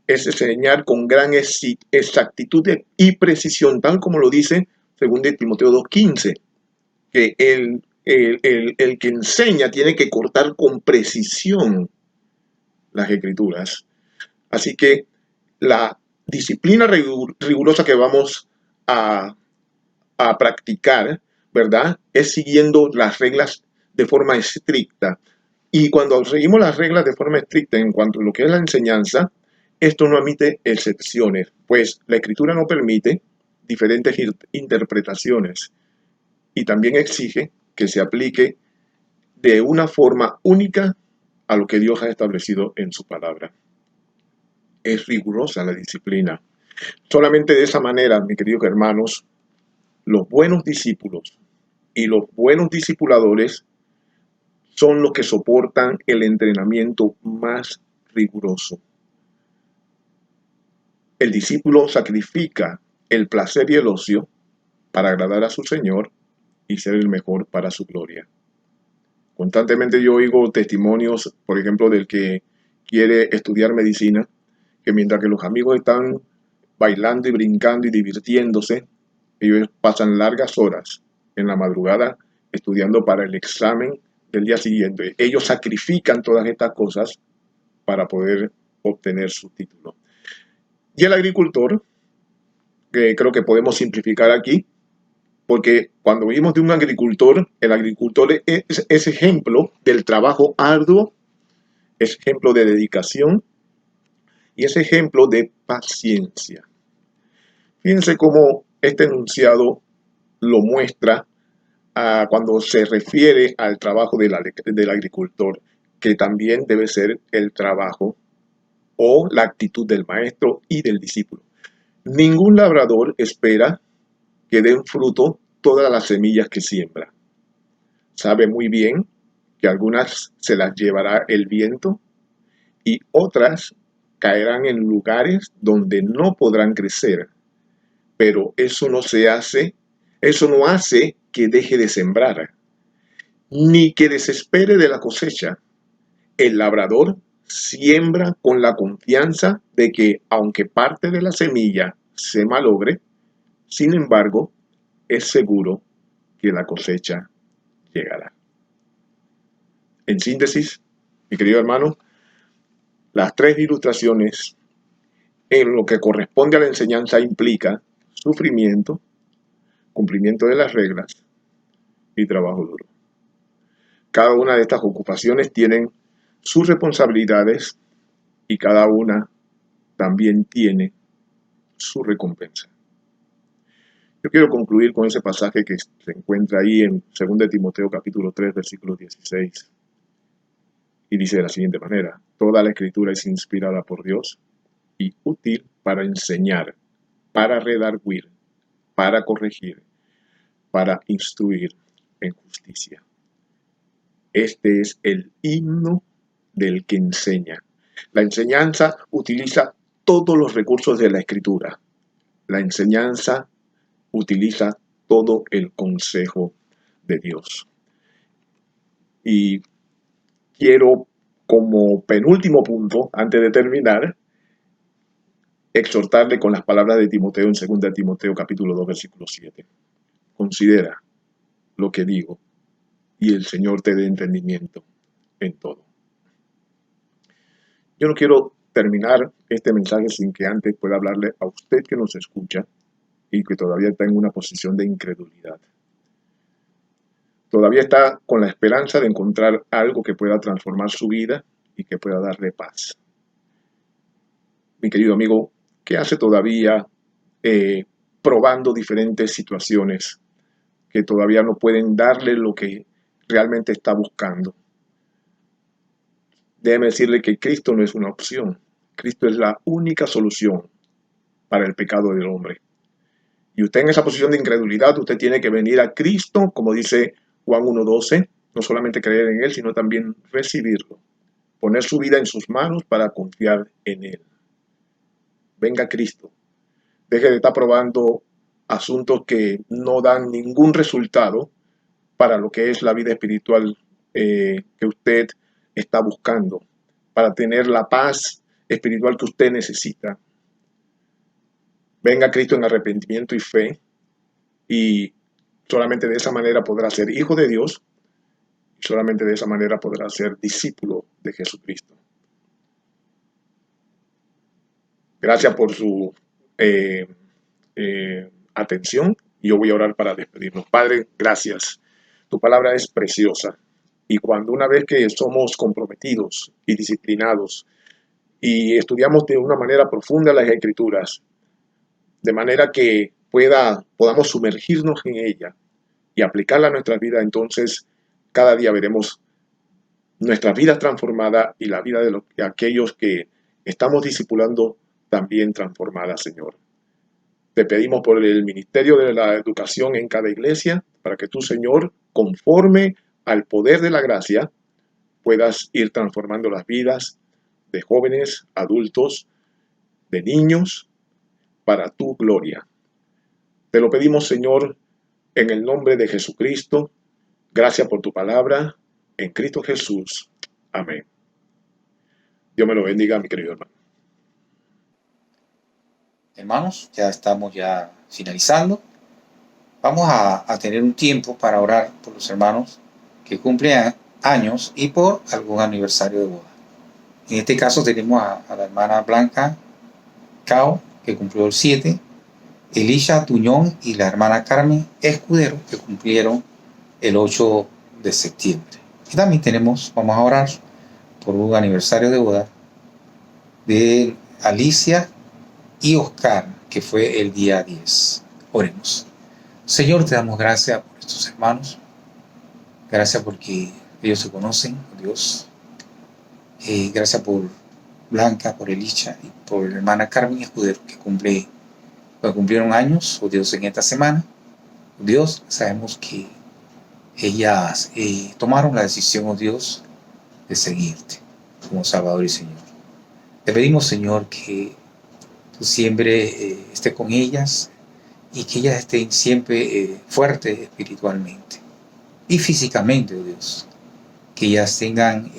es enseñar con gran exactitud y precisión, tal como lo dice 2 Timoteo 2:15, que el que enseña tiene que cortar con precisión las escrituras. Así que la disciplina rigurosa que vamos a practicar, ¿verdad?, es siguiendo las reglas de forma estricta. Y cuando seguimos las reglas de forma estricta en cuanto a lo que es la enseñanza, esto no admite excepciones, pues la escritura no permite diferentes interpretaciones y también exige que se aplique de una forma única a lo que Dios ha establecido en su palabra. Es rigurosa la disciplina. Solamente de esa manera, mis queridos hermanos, los buenos discípulos y los buenos discipuladores son los que soportan el entrenamiento más riguroso. El discípulo sacrifica el placer y el ocio para agradar a su Señor y ser el mejor para su gloria. Constantemente yo oigo testimonios, por ejemplo, del que quiere estudiar medicina, que mientras que los amigos están bailando y brincando y divirtiéndose, ellos pasan largas horas en la madrugada estudiando para el examen del día siguiente. Ellos sacrifican todas estas cosas para poder obtener su título. Y el agricultor, que creo que podemos simplificar aquí, porque cuando oímos de un agricultor, el agricultor es ejemplo del trabajo arduo, es ejemplo de dedicación y es ejemplo de paciencia. Fíjense cómo este enunciado lo muestra cuando se refiere al trabajo del agricultor, que también debe ser el trabajo o la actitud del maestro y del discípulo. Ningún labrador espera que den fruto todas las semillas que siembra. Sabe muy bien que algunas se las llevará el viento y otras caerán en lugares donde no podrán crecer. Pero eso no hace que deje de sembrar, ni que desespere de la cosecha. El labrador siembra con la confianza de que, aunque parte de la semilla se malogre, sin embargo, es seguro que la cosecha llegará. En síntesis, mi querido hermano, las tres ilustraciones en lo que corresponde a la enseñanza implica sufrimiento, cumplimiento de las reglas y trabajo duro. Cada una de estas ocupaciones tienen sus responsabilidades y cada una también tiene su recompensa. Yo quiero concluir con ese pasaje que se encuentra ahí en 2 Timoteo capítulo 3, versículo 16. Y dice de la siguiente manera: toda la escritura es inspirada por Dios y útil para enseñar, para redarguir, para corregir, para instruir en justicia. Este es el himno del que enseña. La enseñanza utiliza todos los recursos de la escritura. La enseñanza utiliza todo el consejo de Dios. Y quiero, como penúltimo punto, antes de terminar, exhortarle con las palabras de Timoteo en 2 Timoteo capítulo 2, versículo 7. Considera lo que digo y el Señor te dé entendimiento en todo. Yo no quiero terminar este mensaje sin que antes pueda hablarle a usted que nos escucha y que todavía está en una posición de incredulidad. Todavía está con la esperanza de encontrar algo que pueda transformar su vida y que pueda darle paz. Mi querido amigo, ¿qué hace todavía probando diferentes situaciones que todavía no pueden darle lo que realmente está buscando? Déjeme decirle que Cristo no es una opción. Cristo es la única solución para el pecado del hombre. Y usted en esa posición de incredulidad, usted tiene que venir a Cristo, como dice Juan 1:12, no solamente creer en Él, sino también recibirlo. Poner su vida en sus manos para confiar en Él. Venga a Cristo. Deje de estar probando asuntos que no dan ningún resultado para lo que es la vida espiritual que usted está buscando, para tener la paz espiritual que usted necesita. Venga a Cristo en arrepentimiento y fe, y solamente de esa manera podrá ser hijo de Dios, y solamente de esa manera podrá ser discípulo de Jesucristo. Gracias por su atención. Yo voy a orar para despedirnos. Padre, gracias. Tu palabra es preciosa. Y cuando una vez que somos comprometidos y disciplinados y estudiamos de una manera profunda las Escrituras, de manera que podamos sumergirnos en ella y aplicarla a nuestra vida, entonces cada día veremos nuestras vidas transformadas y la vida de aquellos que estamos discipulando también transformada, Señor. Te pedimos por el ministerio de la educación en cada iglesia, para que tú, Señor, conforme al poder de la gracia, puedas ir transformando las vidas de jóvenes, adultos, de niños, para tu gloria. Te lo pedimos, Señor, en el nombre de Jesucristo. Gracias por tu palabra, en Cristo Jesús. Amén. Dios me lo bendiga, mi querido hermano. Hermanos, ya estamos finalizando. Vamos a tener un tiempo para orar por los hermanos que cumplen años y por algún aniversario de boda. En este caso tenemos a la hermana Blanca Cao, que cumplió el 7, Elisha Tuñón y la hermana Carmen Escudero, que cumplieron el 8 de septiembre. Y también vamos a orar por un aniversario de boda de Alicia y Oscar, que fue el día 10. Oremos. Señor, te damos gracias por estos hermanos. Gracias porque ellos se conocen, Dios. Gracias por Blanca, por Elisha y por la hermana Carmen Escudero, que cumplieron años, oh Dios, en esta semana. Dios, sabemos que ellas tomaron la decisión, oh Dios, de seguirte como Salvador y Señor. Te pedimos, Señor, que tú siempre estés con ellas y que ellas estén siempre fuertes espiritualmente y físicamente, oh Dios. Que ellas tengan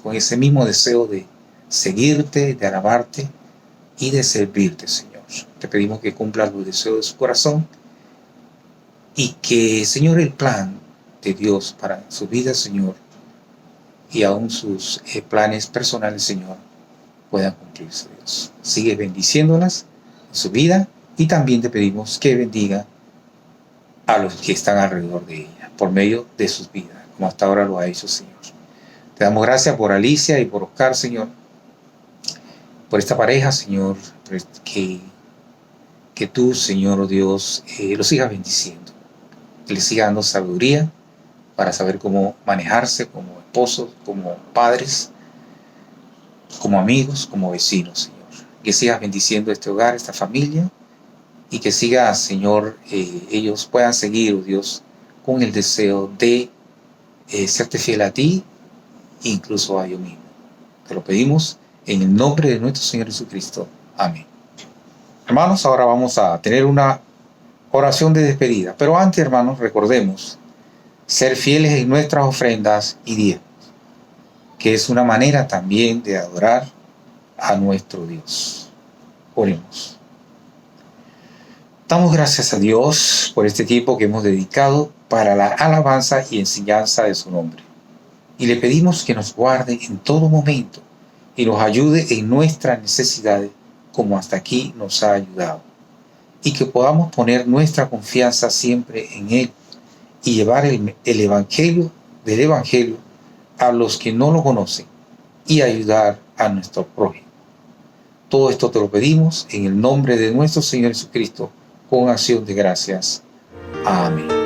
con ese mismo deseo de seguirte, de alabarte y de servirte, Señor. Te pedimos que cumpla los deseos de su corazón y que, Señor, el plan de Dios para su vida, Señor, y aún sus planes personales, Señor, puedan cumplirse, Dios. Sigue bendiciéndolas en su vida y también te pedimos que bendiga a los que están alrededor de ella por medio de sus vidas, como hasta ahora lo ha hecho, Señor. Te damos gracias por Alicia y por Oscar, Señor, por esta pareja, Señor, que tú, Señor, oh Dios, los sigas bendiciendo, que les siga dando sabiduría para saber cómo manejarse como esposos, como padres, como amigos, como vecinos, Señor. Que sigas bendiciendo este hogar, esta familia, y que siga, Señor, ellos puedan seguir, oh Dios, con el deseo de serte fiel a ti, incluso a ellos mismos. Te lo pedimos en el nombre de nuestro Señor Jesucristo. Amén. Hermanos, ahora vamos a tener una oración de despedida. Pero antes, hermanos, recordemos ser fieles en nuestras ofrendas y diezmos, que es una manera también de adorar a nuestro Dios. Oremos. Damos gracias a Dios por este tiempo que hemos dedicado para la alabanza y enseñanza de su nombre. Y le pedimos que nos guarde en todo momento y nos ayude en nuestras necesidades como hasta aquí nos ha ayudado. Y que podamos poner nuestra confianza siempre en Él y llevar el Evangelio del Evangelio a los que no lo conocen y ayudar a nuestro prójimo. Todo esto te lo pedimos en el nombre de nuestro Señor Jesucristo con acción de gracias. Amén.